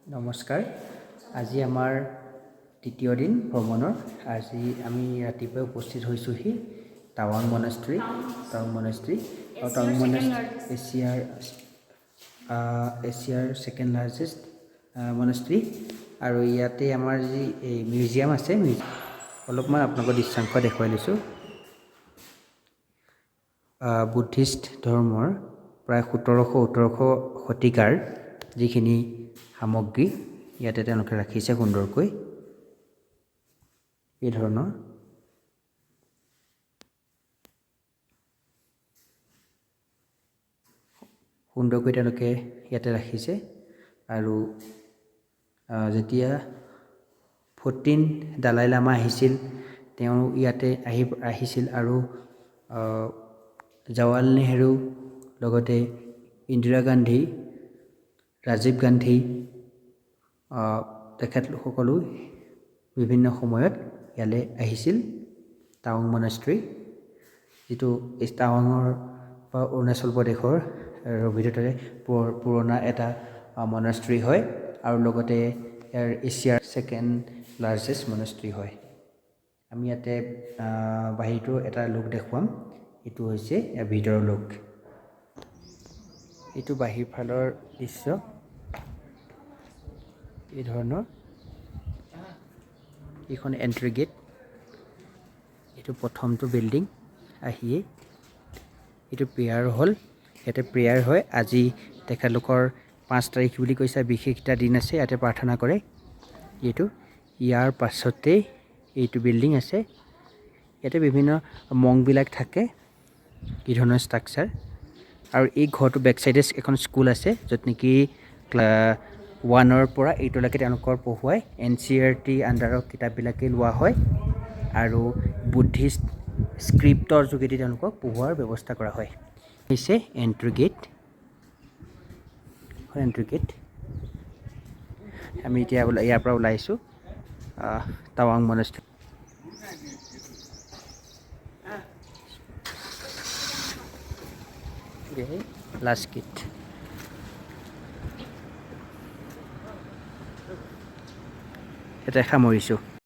নমস্কাৰ। আজি আমাৰ তৃতীয় দিন ভ্ৰমণৰ। আজি আমি ৰাতিপুৱা উপস্থিত হৈছোঁহি টাৱাং মনেষ্ট্ৰী। আৰু টাৱাং মনেষ্ট্ৰী এছিয়াৰ ছেকেণ্ড লাৰ্জেষ্ট মনেষ্ট্ৰী। আৰু ইয়াতে আমাৰ যি এই মিউজিয়াম আছে, অলপমান আপোনালোকৰ দৃশ্যাংশ দেখুৱাই লৈছোঁ। বুদ্ধিষ্ট ধৰ্মৰ প্ৰায় 1700-1800 শতিকাৰ যিখিনি সামগ্ৰী ইয়াতে তেওঁলোকে ৰাখিছে সুন্দৰকৈ। এই ধৰণৰ সুন্দৰকৈ তেওঁলোকে ইয়াতে ৰাখিছে। আৰু যেতিয়া 14 দালাই লামা আহিছিল, তেওঁ ইয়াতে আহিছিল। আৰু জৱাহৰলাল নেহেৰু, লগতে ইন্দিৰা গান্ধী, ৰাজীৱ গান্ধী, তেখেতসকলো বিভিন্ন সময়ত ইয়ালৈ আহিছিল। টাৱাং মনেষ্ট্ৰী, যিটো টাৱাঙৰ বা অৰুণাচল প্ৰদেশৰ ভিতৰতে পুৰণা এটা মনেষ্ট্ৰী হয়, আৰু লগতে ইয়াৰ এছিয়াৰ ছেকেণ্ড লাৰ্জেষ্ট মনেষ্ট্ৰী হয়। আমি ইয়াতে বাহিৰটো এটা লুক দেখুৱাম। এইটো হৈছে ইয়াৰ ভিতৰৰ লুক। এইটো বাহিৰ ফালৰ দৃশ্য। এই ধৰণৰ এইখন এণ্ট্ৰি গেট। এইটো প্ৰথমটো বিল্ডিং আহিয়ে এইটো প্ৰেয়াৰ হল। ইয়াতে প্ৰেয়াৰ হয়। আজি তেখেতলোকৰ 5 তাৰিখ বুলি কৈছে, বিশেষ এটা দিন আছে, ইয়াতে প্ৰাৰ্থনা কৰে। ইয়াৰ পাছতেই এইটো বিল্ডিং আছে। ইয়াতে বিভিন্ন মংবিলাক থাকে, এই ধৰণৰ ষ্ট্ৰাকচাৰ। আৰু এই ঘৰটো বেক চাইডে এখন স্কুল আছে, য'ত নেকি 1ৰ পৰা 8লৈকে তেওঁলোকৰ পঢ়ুৱায়। NCERT আণ্ডাৰৰ কিতাপবিলাকেই লোৱা হয়, আৰু বুদ্ধিষ্ট স্ক্ৰিপ্টৰ যোগেদি তেওঁলোকক পঢ়োৱাৰ ব্যৱস্থা কৰা হয়। হৈছে এণ্ট্ৰি গেট। আমি এতিয়া ইয়াৰ পৰা ওলাইছোঁ টাৱাং মনেষ্ট্ৰী। Last gate. ইয়াতে সামৰিছোঁ।